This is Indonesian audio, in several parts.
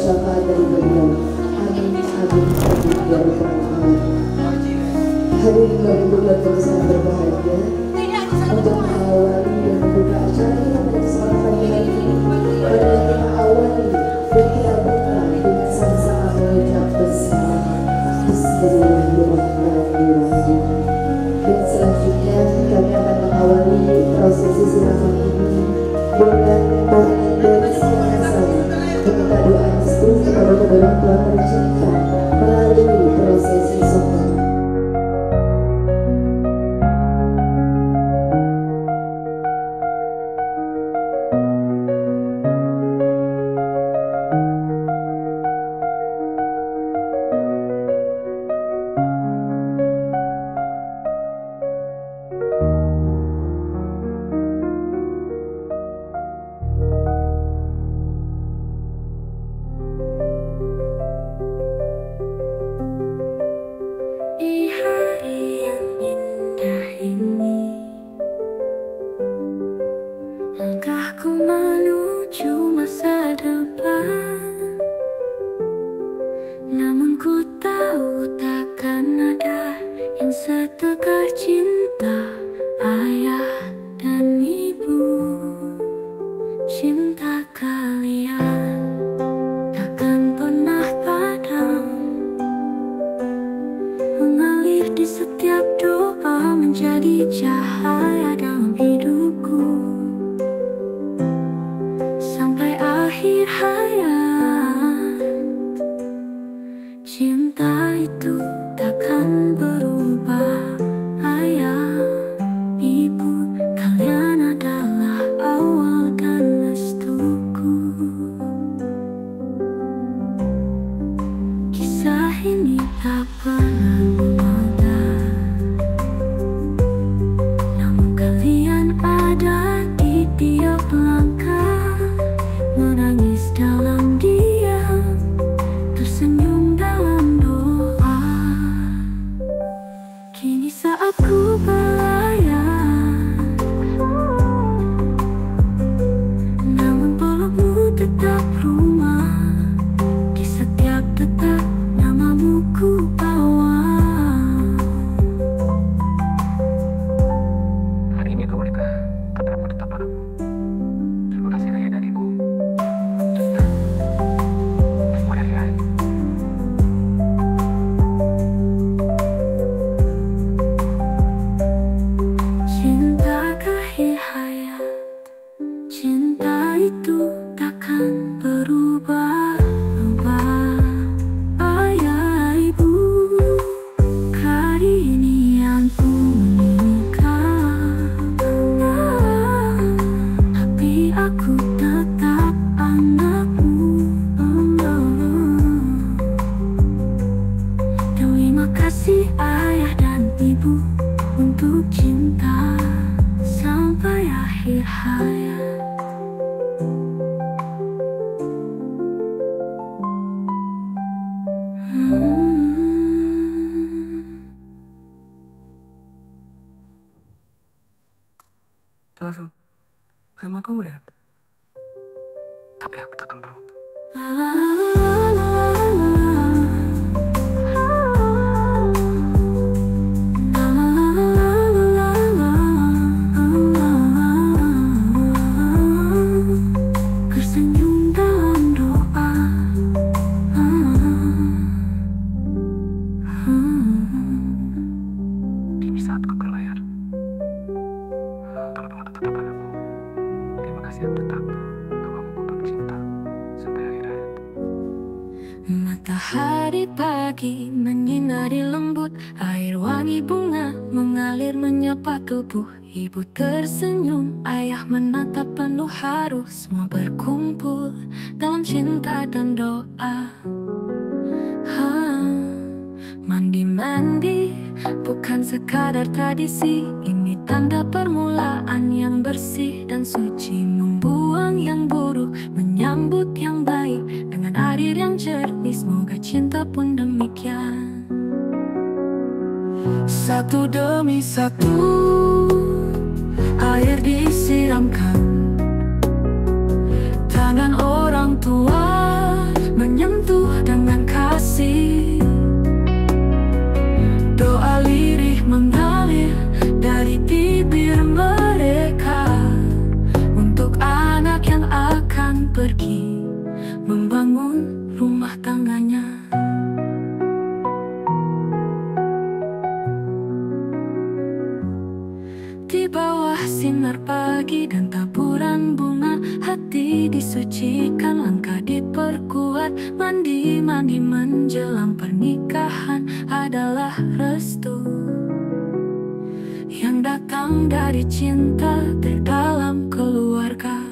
syafaat dari beliau. Amin, amin, amin, ya Rabbal alamin. Hadirin keluarga besar berbahagia, untuk mengawali dan membuka acara pada kesempatan hari ini, pada kita awali dan kita buka dengan sama-sama mengucap bersama Bismillahirrahmanirrahim. Dan selanjutnya kami akan mengawali prosesi siraman ini dengan momen dari semuanya sama, meminta doa restu kepada kedua orang tua tercinta melalui prosesi solat. Langkahku menuju masa depan, namun ku tahu takkan ada yang setegar cinta ayah dan ibu. Cinta kalian takkan pernah padam, mengalir di setiap doa, menjadi cahaya dalam hidupku. Sampai akhir hayat, cinta itu takkan berubah. Ayah, ibu, kalian adalah awal dan restuku. Kisah ini tak pernah memudar, namun kalian ada di tiap langkah, menangis dalam diam, tersenyum dalam doa. Kini saat ku berlayar, namun pelukmu tetap rumah. Di setiap detak namamu ku bawa. Hari ini kau menikah, tapi aku tetap padamu. Terima kasih ayah dan ibu. Cinta kahir hayat, cinta itu takkan berubah-ubah. Ayah, ibu, kali ini aku menikah, tapi aku tetap anakmu. Terima kasih ayah dan ibu untuk cinta sampai akhir hayat. Langsung, sama kamu ya. Tapi aku tetap belum. Tersenyum dalam doa. Kini saat ku berlayar, tolong kamu tetap padaku. Terima kasih yang tetap telah membuat cinta sampai akhir hayat. Matahari pagi menyinari lembut, air wangi bunga mengalir menyapa tubuh. Ibu tersenyum, ayah menatap penuh haru. Semua berkumpul dalam cinta dan doa. Mandi-mandi bukan sekadar tradisi, ini tanda permulaan yang bersih dan suci. Membuang yang buruk, menyambut yang baik dengan air yang jernih. Semoga cinta pun demikian. Satu demi satu air disiramkan, tangan orang tua pagi dan taburan bunga. Hati disucikan, langkah diperkuat. Mandi-mandi menjelang pernikahan adalah restu yang datang dari cinta terdalam keluarga.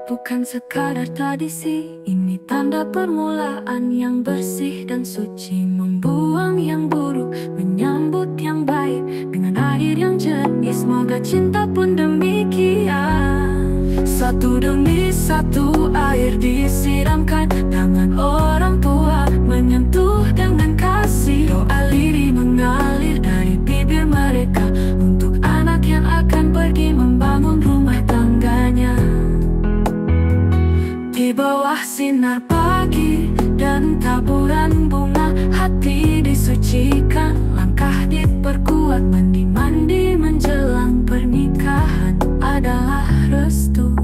Bukan sekadar tradisi, ini tanda permulaan yang bersih dan suci. Membuang yang buruk, menyambut yang baik dengan air yang jernih. Semoga cinta pun demikian. Satu demi satu air disiramkan, tangan orang tua menyentuh dengan kasih. Doa lirih mengalir dari bibir mereka untuk anak yang akan pergi membangun rumah tangganya. Di bawah sinar pagi dan taburan bunga, hati disucikan, langkah diperkuat. Mandi-mandi menjelang pernikahan adalah restu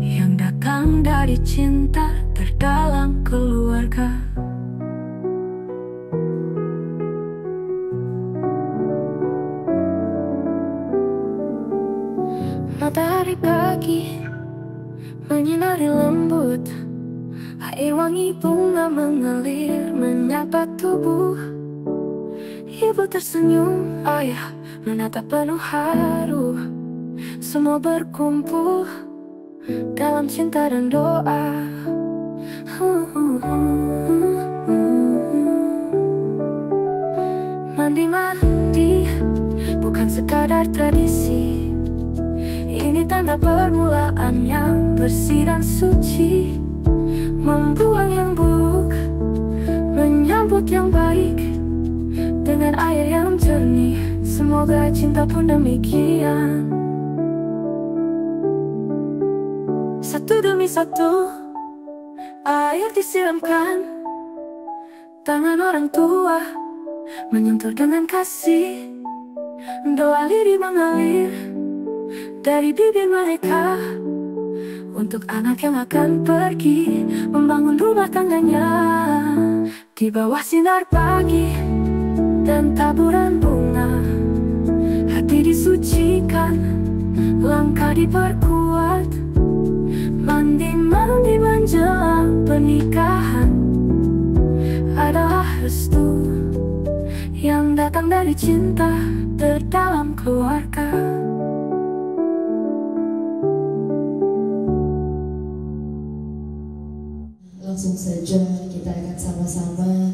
yang datang dari cinta terdalam keluarga. Matahari pagi menyinari lembut, air wangi bunga mengalir menyapa tubuh. Ibu tersenyum, ayah menatap penuh haru. Semua berkumpul dalam cinta dan doa. Mandi-mandi bukan sekadar tradisi, ini tanda permulaan yang bersih dan suci. Membuang yang buruk, menyambut yang baik dengan air yang jernih. Semoga cinta pun demikian. Satu demi satu air disiramkan, tangan orang tua menyentuh dengan kasih. Doa lirih mengalir dari bibir mereka untuk anak yang akan pergi membangun rumah tangganya. Di bawah sinar pagi dan taburan bunga, hati disucikan, langkah diperkuat. Mandi-mandi menjelang pernikahan adalah restu yang datang dari cinta terdalam keluarga. Langsung saja kita akan sama-sama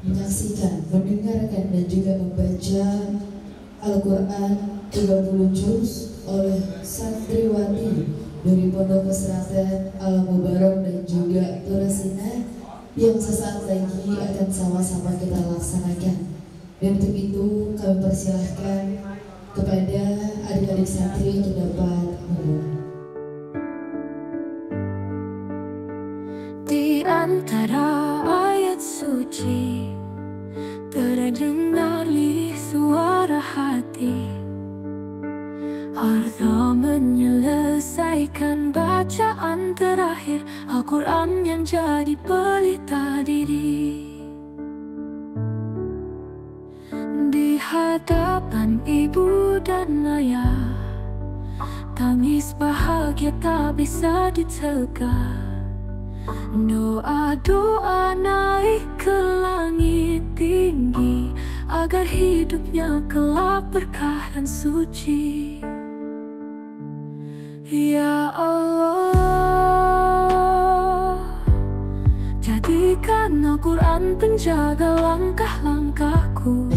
menyaksikan, mendengarkan dan juga membaca Al-Quran 30 juz oleh santriwati dari Pondok Pesantren Al-Mubarak dan juga Turasina yang sesaat lagi akan sama-sama kita laksanakan. Dan untuk itu kami persilahkan kepada adik-adik santri untuk dapat memulai. Di antara ayat suci terdengar suara hati. Arda menyelesaikan bacaan terakhir Al-Quran yang jadi pelita diri. Di hadapan ibu dan ayah, tangis bahagia tak bisa dicegah. Doa-doa naik ke langit tinggi agar hidupnya kelak berkah dan suci. Ya Allah, jadikan Al-Quran penjaga langkah-langkahku.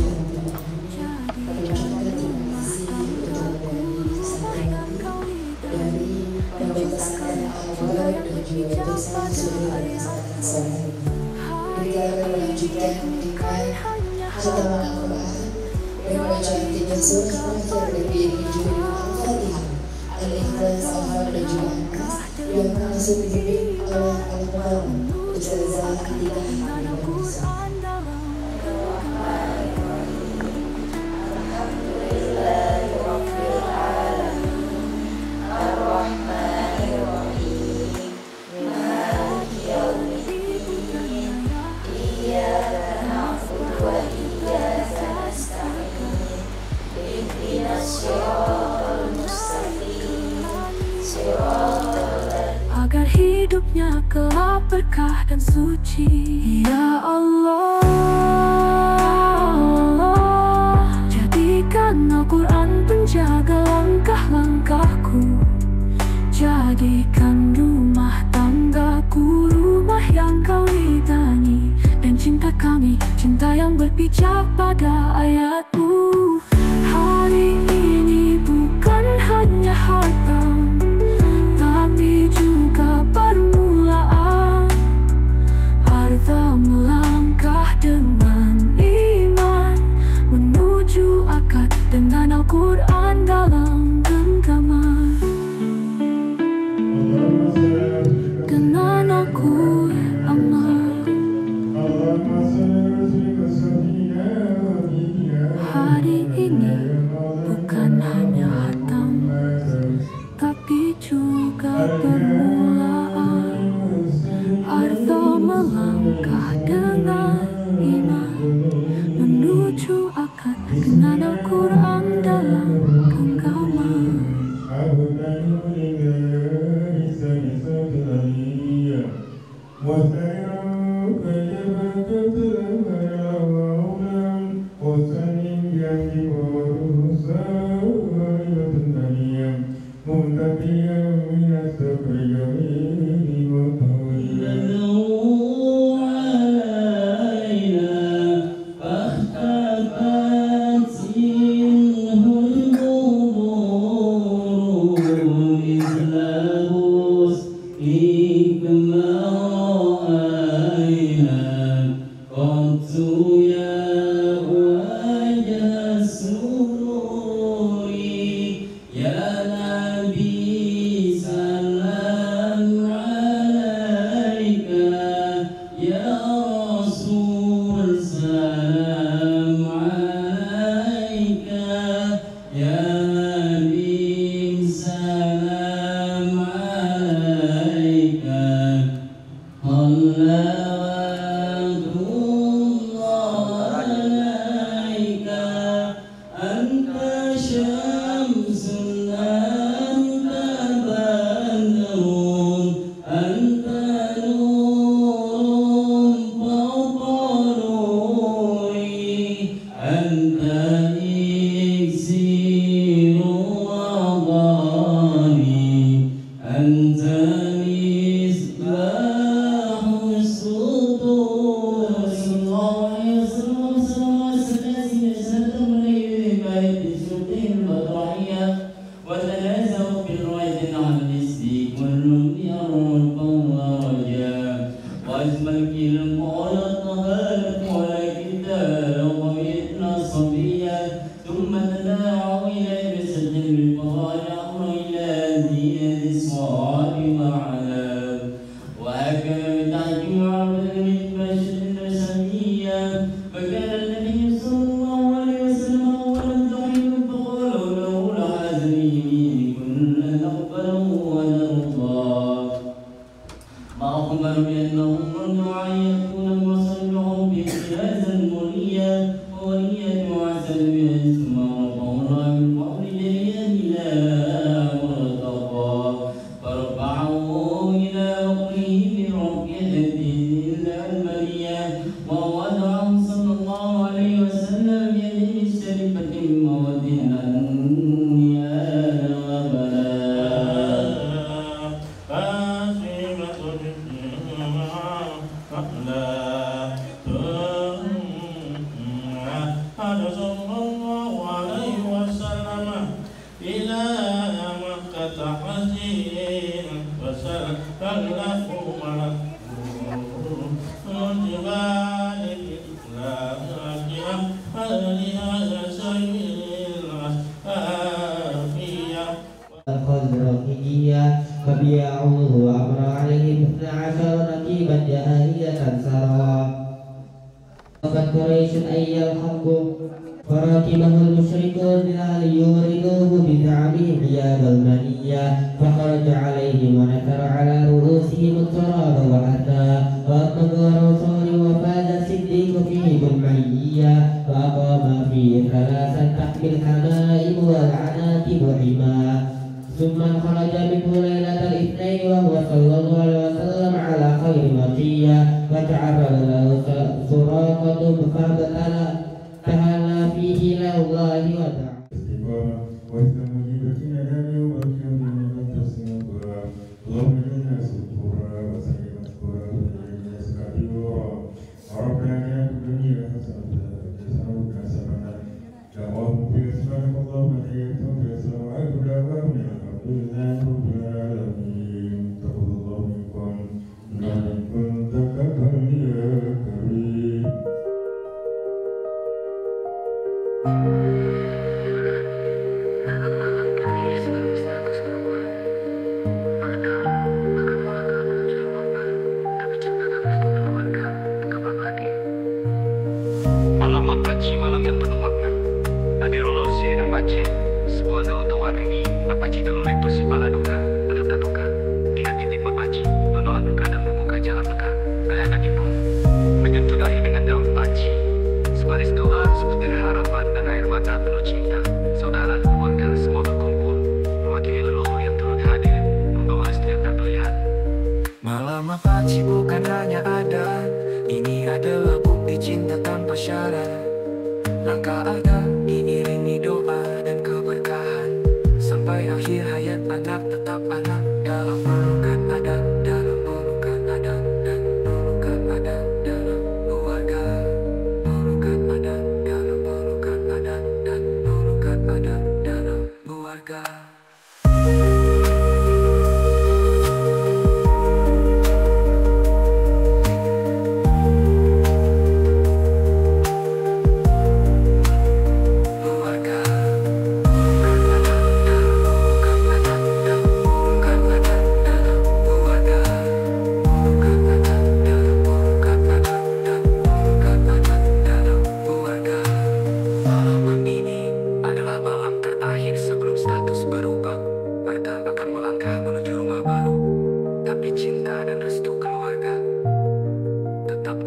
Kita akan melanjutkan dengan khataman Al-Quran dan bacaan 3 surah terakhir dari juga dengan Al-Fatihah, Al-Ikhlas, Al-Haq dan juga An-Nas yang langsung dibimbing oleh Al-Quran Ustazah Atika. berkah dan suci. Ya Allah, jadikan Al-Quran penjaga langkah-langkahku, jadikan rumah tanggaku rumah yang Kau ridhani, dan cinta kami cinta yang berpijak pada ayat-Mu. Hari ini bukan hanya harta, tapi juga permulaan. Harta melangkah dengan iman, menuju akad dengan Al-Quran dalam genggaman. Dengan Al-Quran, hari ini bukan hanya hatam, tapi juga permulaan. Harta melangkah dengan iman, menuju akad dengan Al-Quran dalam genggaman. فبيعوه وأمر عليهم 12 نقيبا جاهلية سرا. وقد قريش أن يلحقوا فركبه المشركون ليوردوه بزعمهم عياذ المنية، فخرج عليهم ونثر على رؤوسهم التراب وأتى وأقبل الرسول وفاز الصديق فيه بالمعية، فأقام فيه 3 تحمي الحمائم والعناكب حما. ثم خرج منه ليلة الاثنين وهو صلى الله عليه وسلم على غير مرجية وتعرض له سراقة فتهلى فيه إلى الله وتعالى Malam Apache, malam yang penuh makna. Hadir Rolosi dan Apache, sebuah doa untuk hari ini. Apache dalam itu si Baladuka, tetap tatuka. Dia titik Apache, doa duka dan membuka jalan duka. Kalian ibu menyentuh dahi dengan daun Apache. Sebaris doa, seperti harapan dan air mata penuh cinta. Saudara, keluarga, semua berkumpul. Mewakili leluhur yang turut hadir, membawa restu yang tak terlihat. Malam Apache bukan hanya ada, ini adalah bukti cinta tanpa syarat. Langkah ada diiringi doa dan keberkahan. Sampai akhir hayat anak tetap anak. Dalam pelukan ada, dalam pelukan ada, dan pelukan ada dalam keluarga. Pelukan ada, dalam pelukan ada, dan pelukan ada dalam keluarga.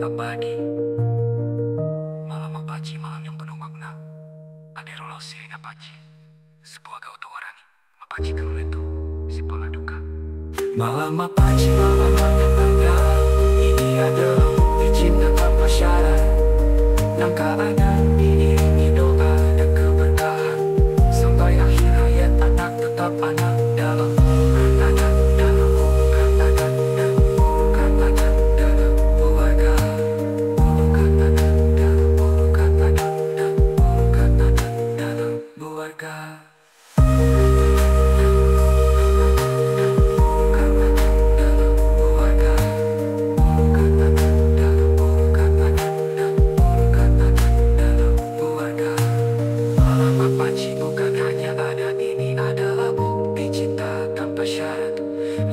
Abadi. Malam Apache, malam yang penuh makna. Hadir Rolosi dan Apache, sebuah gautu orang. Apache dulu itu si Baladuka. Malam Apache, malam yang bangga. Ini adalah bukti cinta tanpa syarat. Langkah ada diiringi doa dan keberkahan. Sampai akhir hayat anak tetap anak. Dalam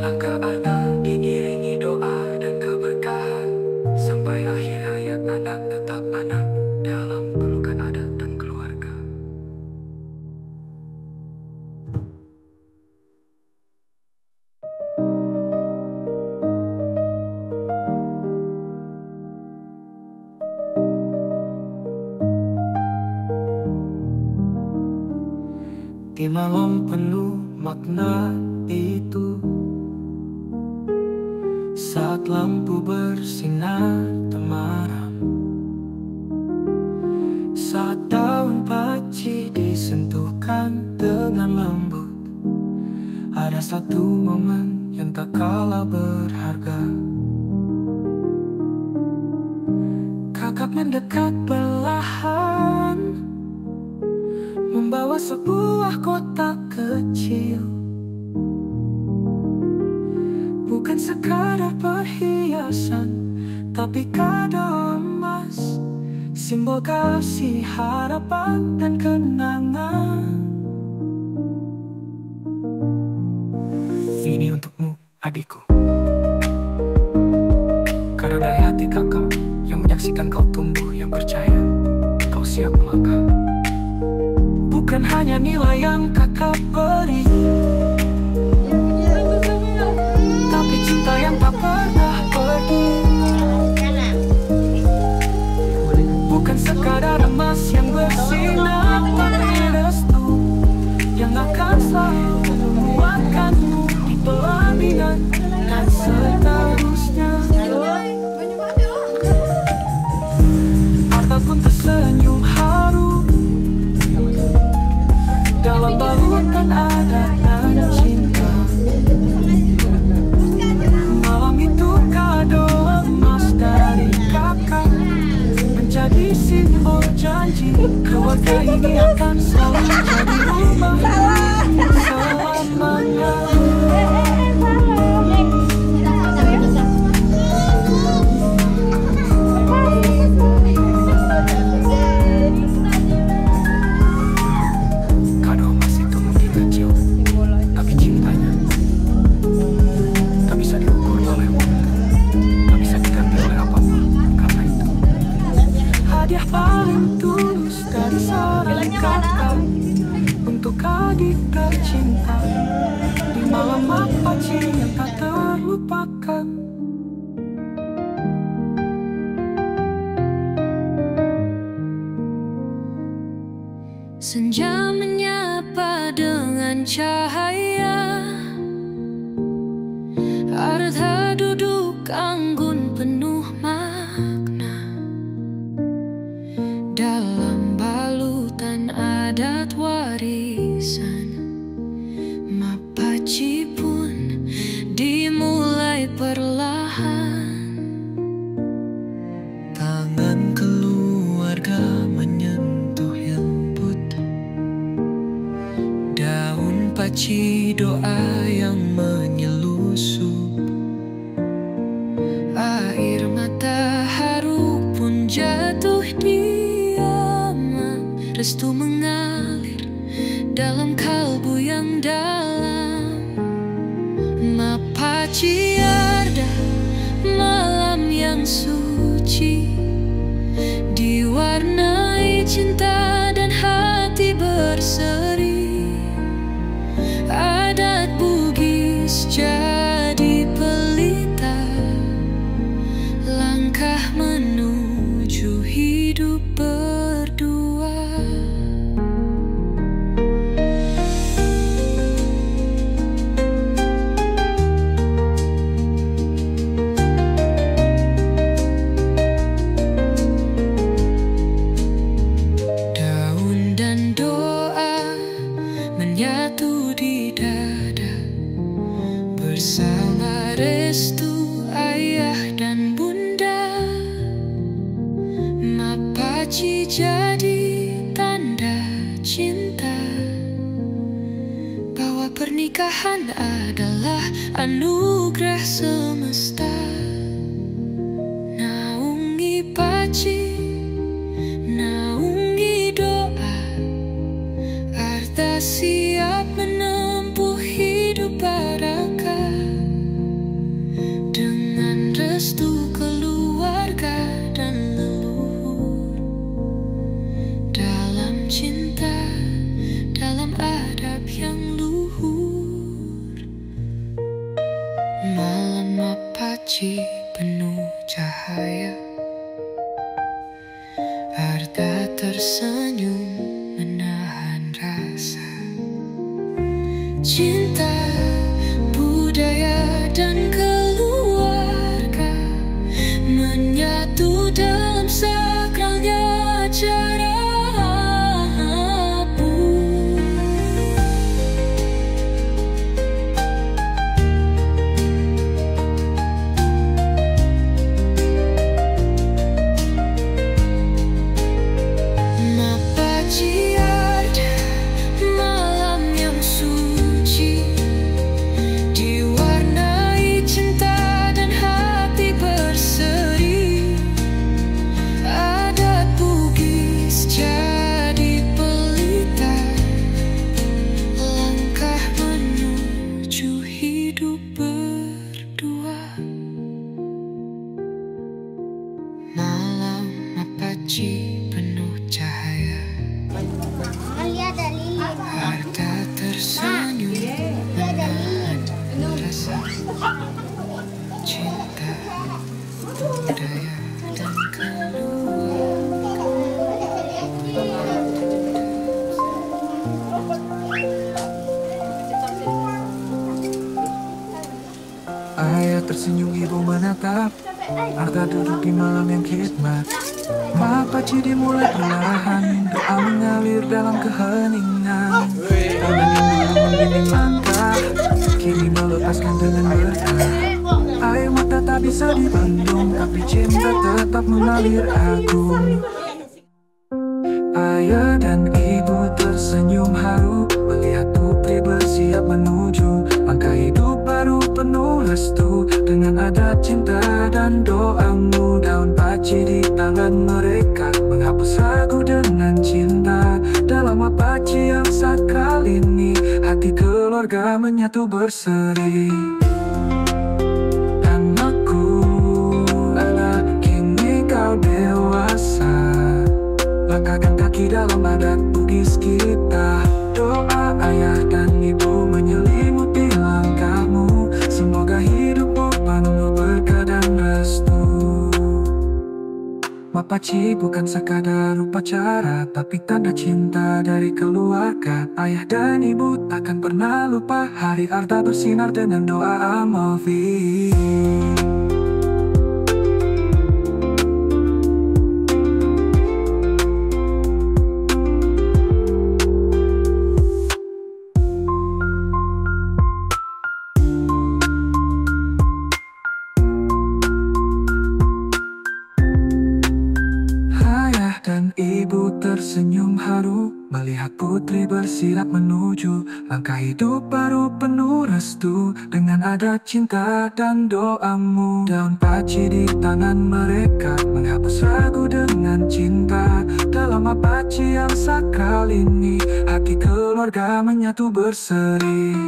langkah ada diiringi doa dan keberkahan. Sampai akhir hayat anak tetap anak. Dalam pelukan adat dan keluarga. Di malam penuh makna itu, saat lampu bersinar temaram, saat daun paci disentuhkan dengan lembut, ada satu momen yang tak kalah berharga. Kakak mendekat perlahan, membawa sebuah kotak kecil. Bukan sekadar perhiasan, tapi kado emas, simbol kasih, harapan, dan kenangan. Ini untukmu, adikku. Kado dari hati kakak yang menyaksikan kau tumbuh, yang percaya kau siap melangkah. Bukan hanya nilai yang kakak beri, tapi cinta yang tak pernah pergi. Bukan sekadar emas yang bersinar, tapi restu yang akan selalu menguatkanmu di pelaminan dan seterusnya. janji keluarga ini akan selalu jadi rumah selamanya. Kado emas itu mungkin kecil, tapi cintanya tak bisa diukur oleh waktu, tak bisa diganti oleh apapun. Karena itu Hadiah paling tulus dari seorang kakak untuk adik tercinta di malam apaci yang tak terlupakan. Senja menyapa dengan cahaya, Arda duduk anggun penuh makna. Dalam balutan adat warisan, Mapaci pun dimulai perlahan. Tangan keluarga menyentuh lembut daun paci, doa yang menyelusup. Air mata haru pun jatuh diam, restu mengalir dalam kalbu yang dalam. Mapaci Arda, malam yang suci diwarnai cinta dan hati berseri. Adat Bugis jadi pelita, langkah menuju hidup berdua. Daun dan doa menyatu di dada, bersama restu ayah dan bunda. Mapaci jadi tanda cinta, bahwa pernikahan adalah anugerah semesta. Naungi paci, naungi doa, Arda siap menempuh hidup barakah. Dengan restu keluarga dan leluhur, dalam cinta, dalam adab yang luhur. Malam Mapaci penuh cahaya, Arda tersenyum menahan rasa. Cinta, budaya dan keluarga menyatu dalam sakralnya acara. Mapaci Arda, malam yang suci diwarnai cinta dan hati berseri. Adat Bugis jadi pelita, langkah menuju hidup berdua. Malam Mapaci penuh cahaya, Arda tersenyum menahan rasa. Cinta, budaya dan Ayah tersenyum, ibu menatap. Arda duduk di malam yang khidmat. Mapaci dimulai perlahan, doa mengalir dalam keheningan. Tangan yang dulu membimbing langkah, kini melepaskan dengan berkah. Air mata tak bisa dibendung, tapi cinta tetap mengalir agung. Dengan adat cinta dan doamu, daun paci di tangan mereka menghapus ragu dengan cinta. Dalam apaci yang sakral ini, hati keluarga menyatu berseri. Anakku, anak kini kau dewasa, langkahkan kaki dalam adat Bugis kita. Doa ayah dan ibu menyelimuti langkahmu, semoga hidupmu penuh berkah dan restu. Mapaci bukan sekadar upacara, tapi tanda cinta dari keluarga. Ayah dan ibu takkan pernah lupa hari Arta bersinar dengan doa Amalfi. Dan ibu tersenyum haru melihat putri bersiap menuju langkah hidup baru penuh restu. Dengan adat cinta dan doamu, daun paci di tangan mereka menghapus ragu dengan cinta. Dalam apaci yang sakral ini, hati keluarga menyatu berseri.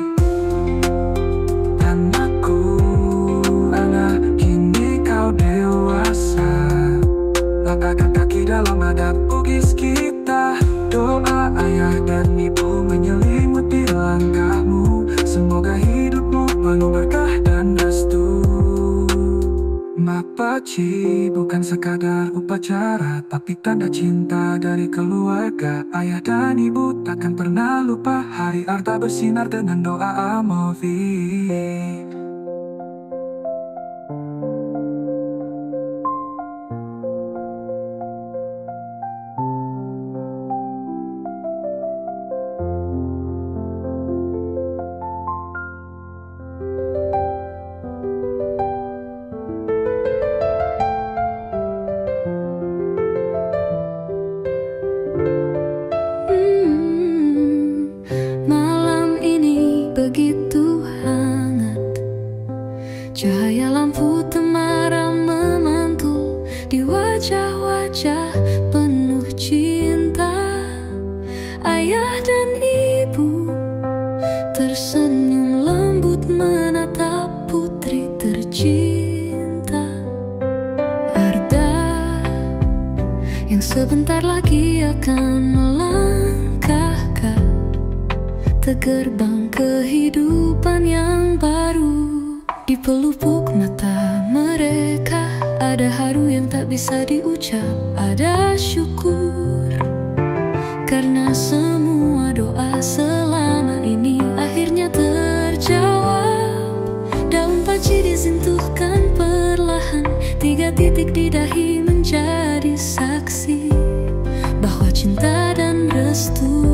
Anakku, anak kini kau dewasa, langkahkan kaki dalam adat Bugis kita. Doa ayah dan ibu menyelimuti langkahmu, semoga hidupmu penuh berkah dan restu. Mapaci bukan sekadar upacara, tapi tanda cinta dari keluarga. Ayah dan ibu takkan pernah lupa hari Arta bersinar dengan doa Amalfi. Malam ini begitu hangat, cahaya lampu temaram memantul di wajah-wajah penuh cinta. Ayah dan ibu tersenyum lembut menatap putri tercinta. Arda yang sebentar lagi akan melangkahkan ke gerbang kehidupan yang baru. Di pelupuk mata mereka ada haru yang tak bisa diucap, ada syukur karena semua doa selama ini akhirnya terjawab. Daun paci disentuhkan perlahan, 3 titik di dahi menjadi saksi bahwa cinta dan restu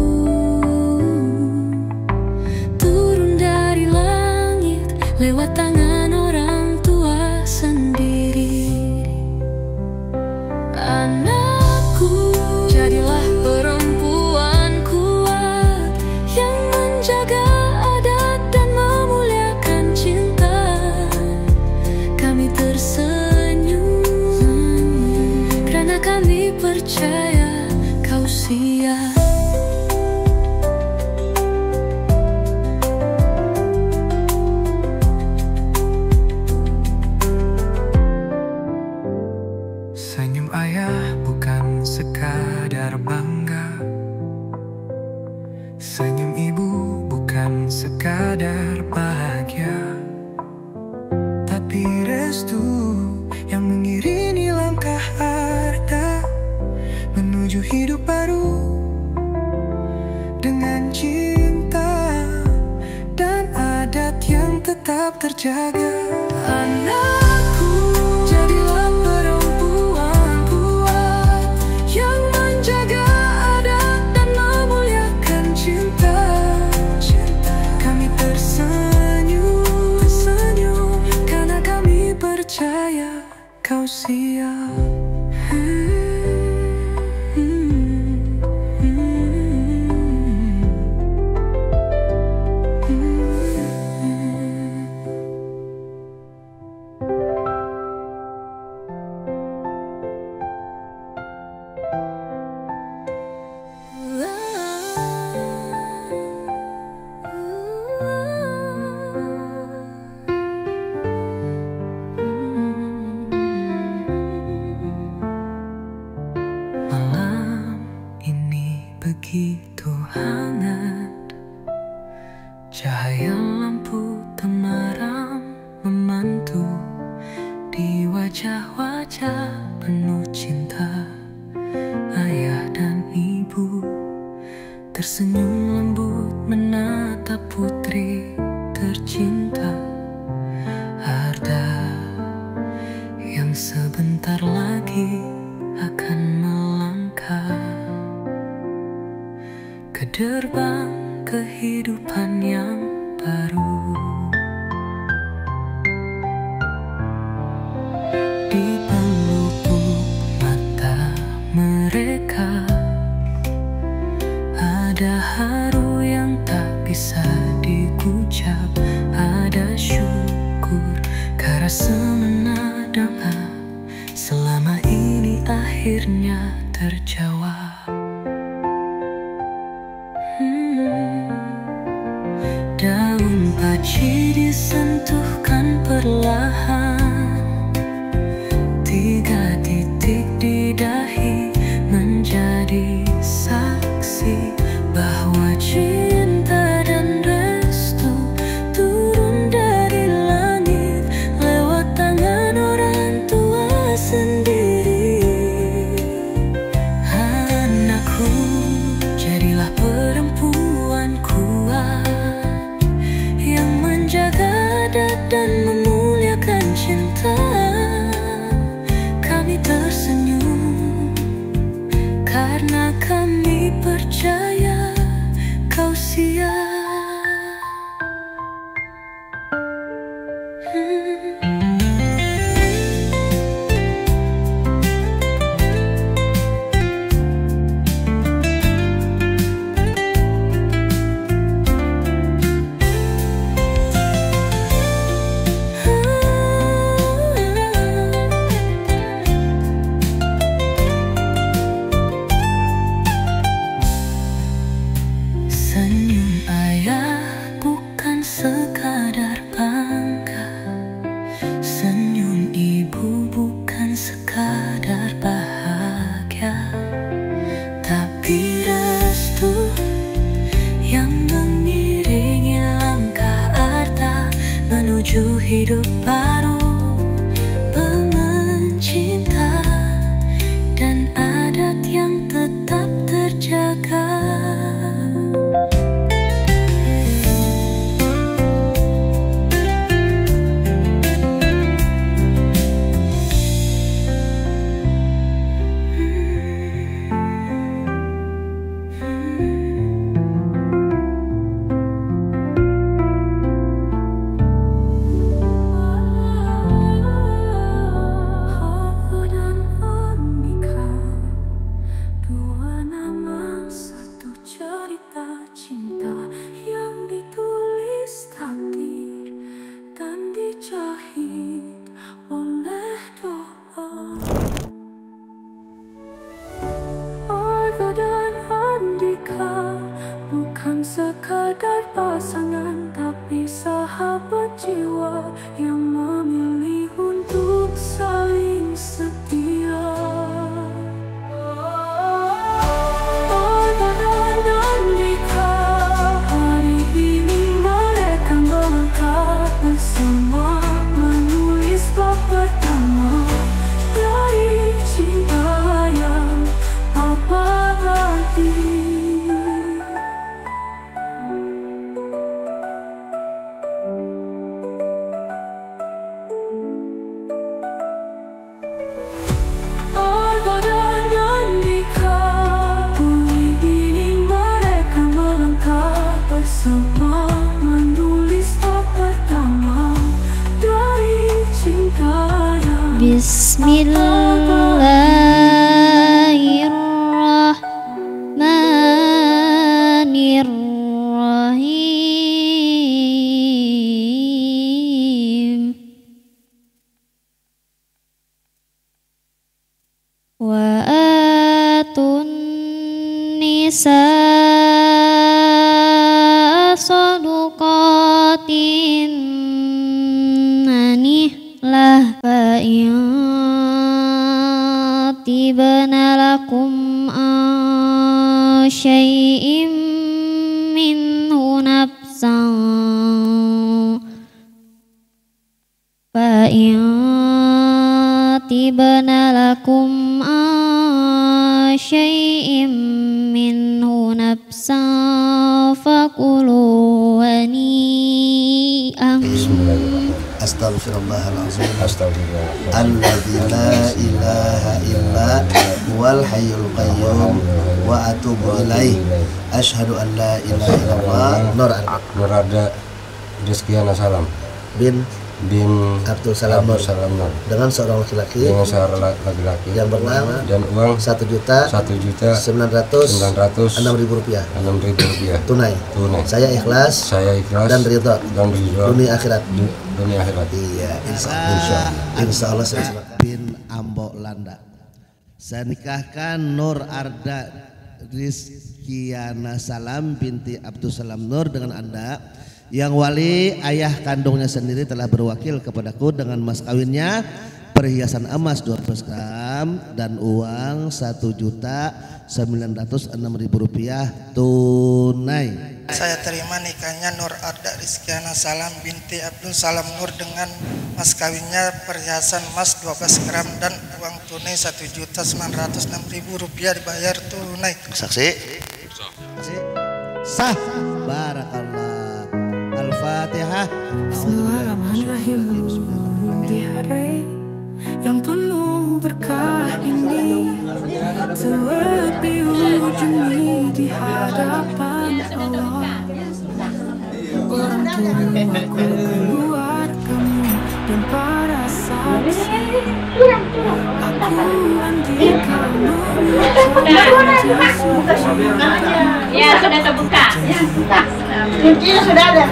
lewat tangan orang tua sendiri. Anakku, jadilah perempuan kuat yang menjaga adat dan memuliakan cinta. Kami tersenyum karena kami percaya kau siap. Senyum ayah bukan sekadar bangga, senyum ibu bukan sekadar bahagia, tapi restu yang mengiringi langkah Arta menuju hidup baru dengan cinta dan adat yang tetap terjaga. Anakku, jadilah perempuan kuat yang menjaga adat dan memuliakan cinta. Kami tersenyum karena kami percaya kau siap. begitu hangat. Cahaya lampu temaram memantul di wajah-wajah penuh cinta. Ayah dan ibu tersenyum lembut menatap putri tercinta. Harta yang sebentar lagi akan melangkah ke gerbang kehidupan yang baru. Di pelupuk mata mereka ada haru yang tak bisa digucap, ada syukur karena semenadang selama ini akhirnya terjawab. Daun paci disentuhkan perlahan, 3 titik di dahi menjadi saksi bahwa cinta dan restu turun dari langit lewat tangan orang tua sendiri. Anakku, jadilah perempuan kuat yang menjaga adat dan memuliakan cinta. Kami tersenyum karena kami percaya kau siap. Senyum ayah bukan sekadar bangga, senyum ibu bukan sekadar bahagia, tapi restu yang mengiringi langkah Arta menuju hidup baru, mencinta dan adat yang tetap terjaga. Bukan sekadar pasangan, tapi sahabat jiwa yang memilih untuk saling setia. Perkataan dan nikah, hari ini mereka melangkah bersama, menulis bab pertama dari cinta yang abadi. Bismillahirrahmanirrahim. Wa atun nisaa saduqatin nanihlah fa in tibna lakum syai'im minhu nafsan fa in tibna lakum syai'im minhu nafsan fakulu hani'an. Astaghfirullahaladzim. Alladzi la ilaha illa huwal hayyul qayyum wa atubu ilaih. Asyhadu an la ilaha illallah. Nur Arda Rizkyana Salam bin Abdul Salam Nur dengan seorang laki-laki yang bernama dan uang 1.906.000 rupiah tunai. Saya ikhlas dan ridho dunia akhirat. Iya, insya Allah bin Ambo Landa. Saya nikahkan Nur Arda Rizkyana Salam binti Abdul Salam Nur dengan Anda, yang wali ayah kandungnya sendiri telah berwakil kepadaku dengan mas kawinnya perhiasan emas 12 gram dan uang 1.906.000 rupiah tunai. Saya terima nikahnya Nur Arda Rizkyana Salam binti Abdul Salam Nur dengan mas kawinnya perhiasan emas 12 gram dan uang tunai 1.906.000 rupiah dibayar tunai. Saksi? Sah. Barakallah. Al-Fatihah. Bismillahirrahmanirrahim. Di hari yang penuh berkah ini, terlebih ujung ini di hadapan Allah. Orang tuaku, keluargamu dan para saksi, aku andika ya sudah terbuka. Kuncinya sudah ada.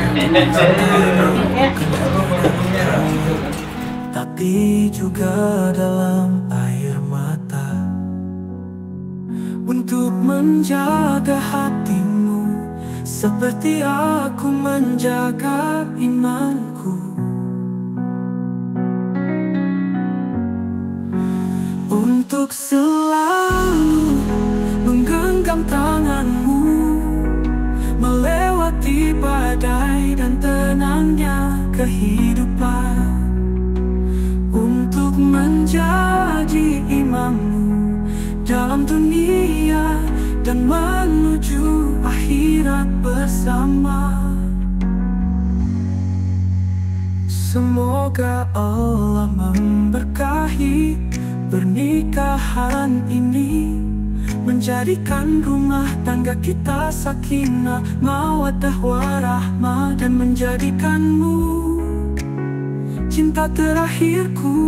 Tapi juga dalam air mata untuk menjaga hatimu seperti aku menjaga imanku. Untuk selalu menggenggam tanganmu melewati badai dan tenangnya kehidupan, untuk menjadi imammu dalam dunia dan menuju akhirat bersama. Semoga Allah memberkahi pernikahan ini, menjadikan rumah tangga kita sakinah, mawaddah warahmah, dan menjadikanmu cinta terakhirku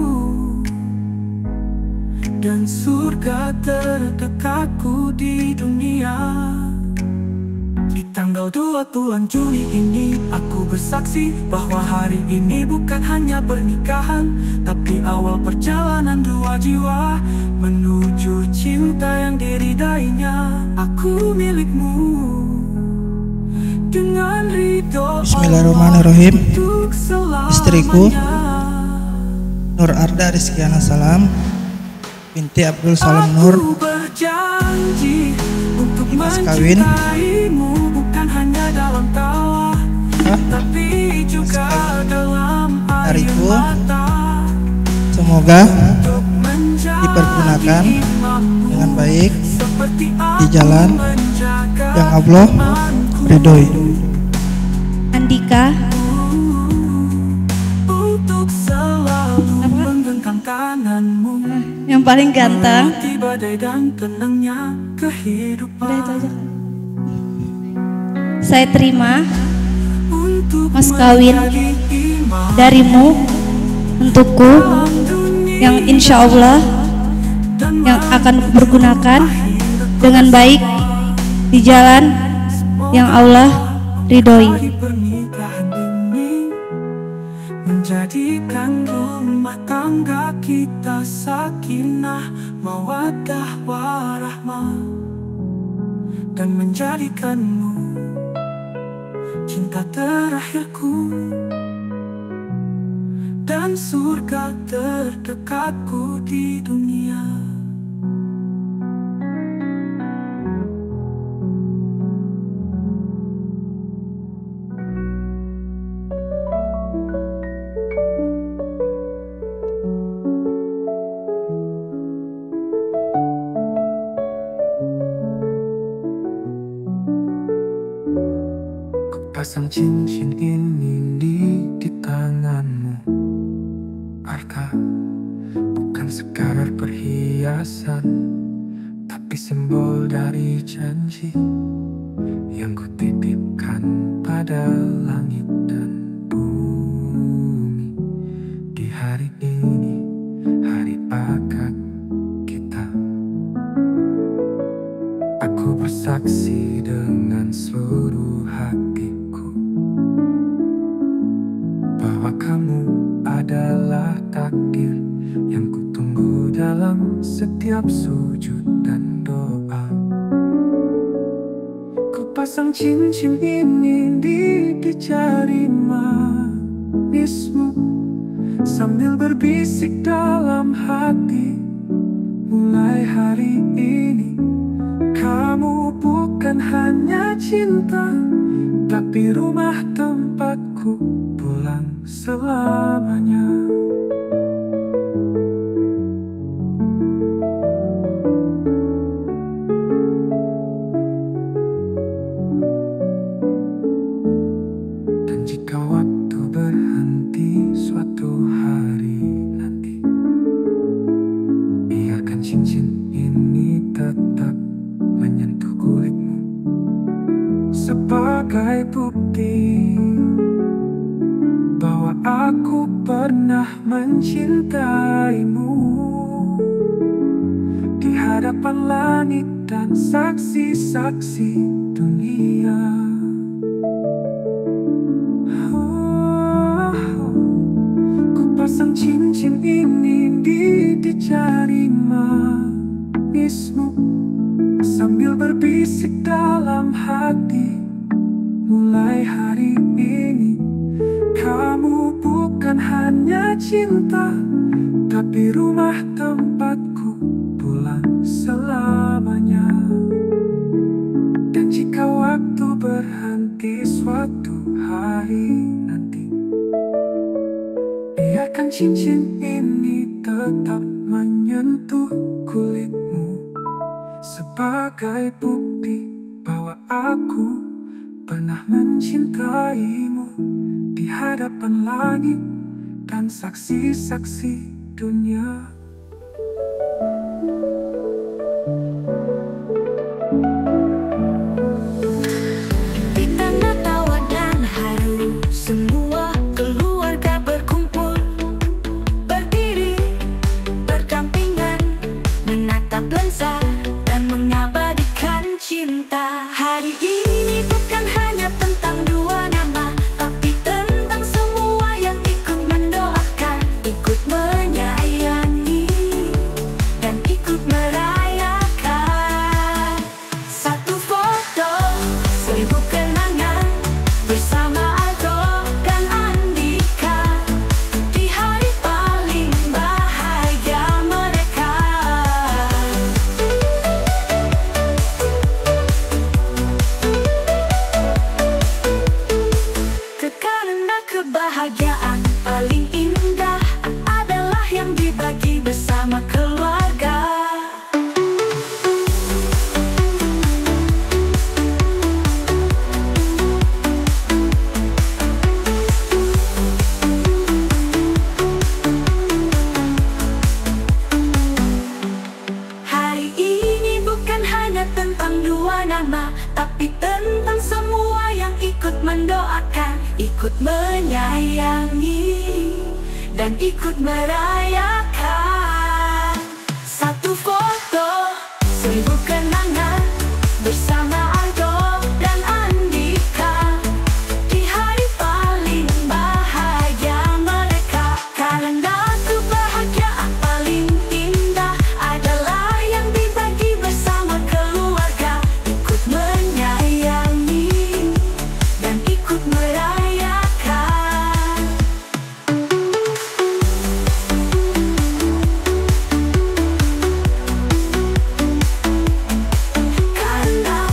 dan surga terdekatku di dunia. Di tanggal 2 bulan Juni ini aku bersaksi bahwa hari ini bukan hanya pernikahan, tapi awal perjalanan dua jiwa menuju cinta yang diridainya. Aku milikmu dengan ridho. Bismillahirrahmanirrahim. Istriku Nur Arda Rizkyana Salam binti Abdul Salam Nur, mas kawin bukan hanya dalam tawa, tapi juga dalam air hariku. mata. Semoga dipergunakan dengan baik di jalan yang Allah ridhoi. Andika Untuk selalu menggenggam tanganmu yang paling ganteng. melewati badai dan tenangnya kehidupan. Udah itu aja kan. Saya terima Untuk mas kawin menjadi imam darimu untukku, dalam dunia yang insya Allah dan yang akan bergunakan dengan baik di jalan yang Allah ridhoi. Mari pernikahan ini menjadikan rumah tangga kita sakinah, mawaddah warahmah, dan menjadikanmu cinta terakhirku dan surga terdekatku di dunia. pasang cincin ini di tanganmu. Arka bukan sekadar perhiasan, tapi simbol dari janji yang kutitipkan pada langit dan bumi. Di hari ini, hari akad kita, aku bersaksi dengan seluruh hatiku bahwa kamu adalah takdir yang kutunggu dalam setiap sujud dan doa. Ku pasang cincin ini di jari manismu sambil berbisik dalam hati, mulai hari ini kamu bukan hanya cinta, tapi rumah tempatku pulang selamanya. Dan jika waktu berhenti suatu hari nanti, biarkan cincin ini tetap menyentuh kulitmu sebagai bukti bahwa aku pernah mencintaimu. Di hadapan langit dan saksi-saksi dunia, ku pasang cincin ini di jari manismu sambil berbisik dalam hati, mulai hari ini kamu bukan hanya cinta, tapi rumah tempatku pulang selamanya. Dan jika waktu berhenti suatu hari nanti, biarkan cincin ini tetap menyentuh kulitmu sebagai bukti bahwa aku pernah mencintaimu. Di hadapan langit dan saksi-saksi dunia. Di tanda tawa dan haru, semua keluarga berkumpul, berdiri berdampingan, menatap lensa dan mengabadikan cinta. Hari ini bukan hanya tentang dua nama, tapi tentang semua yang ikut mendoakan, ikut menyayangi, dan ikut merayakan. Satu foto, 1000 kenangan bersama Aldo dan Andika di hari paling bahagia mereka. Karena kebahagiaan paling indah adalah yang dibagi bersama keluarga. Hari ini bukan hanya tentang dua nama, tapi tentang semua yang ikut mendoakan, ikut menyayangi, dan ikut merayakan. Satu foto, 1000 kenangan bersama Aldo dan Andika di hari paling bahagia mereka. Karena kebahagiaan paling indah adalah yang dibagi bersama keluarga, ikut menyayangi dan ikut merayakan. Karena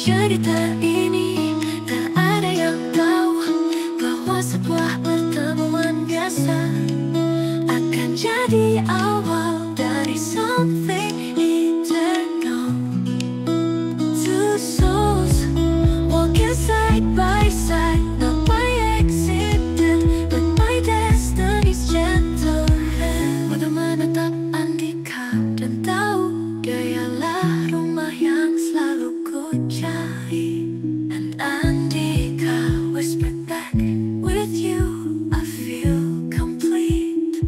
cerita ini tak ada yang tahu bahwa sebuah pertemuan biasa akan jadi awal dari something eternal. Two souls walking side by side, not by accident, but by destiny's gentle hand. Mata menatap Andika dan tahu dialah rumah yang selalu ku cari. And Andika whispered back, with you I feel complete.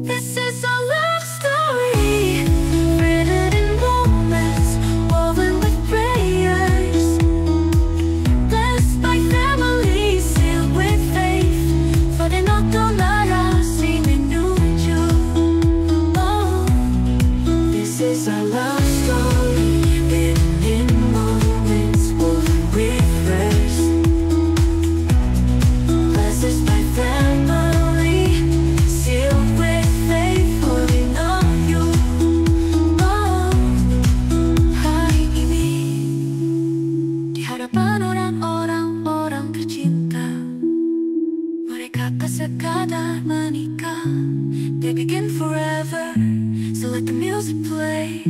This is our love story, written in moments, woven with prayers, blessed by family, sealed with faith, for they not donara si menuju. Oh, this is our love story, written in moments, woven with prayers, blessed by family, sealed with faith, for they know you. Oh, hari ini di hadapan orang-orang tercinta, mereka tak sekadar menikah, they begin forever. So let the music play,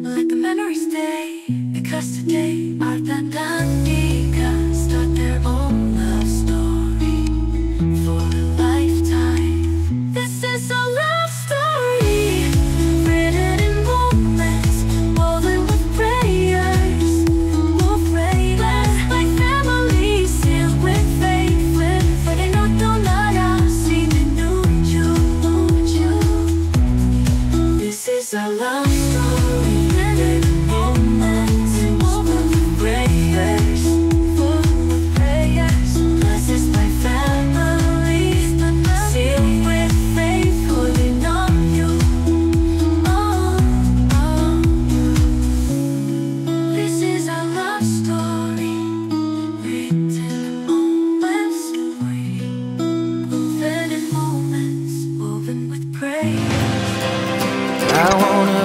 let the memories stay, because today Arta and Andika start their own love story for a lifetime. This is a love story, written in moments, woven with prayers, blessed by family, sealed with faith, for they not donara si menuju. This is our love story, written in moments, woven with prayers, blessed by family, sealed with faith, for they know you. Oh, oh. This is our love story, written in moments, woven in moments, woven with prayer. I wanna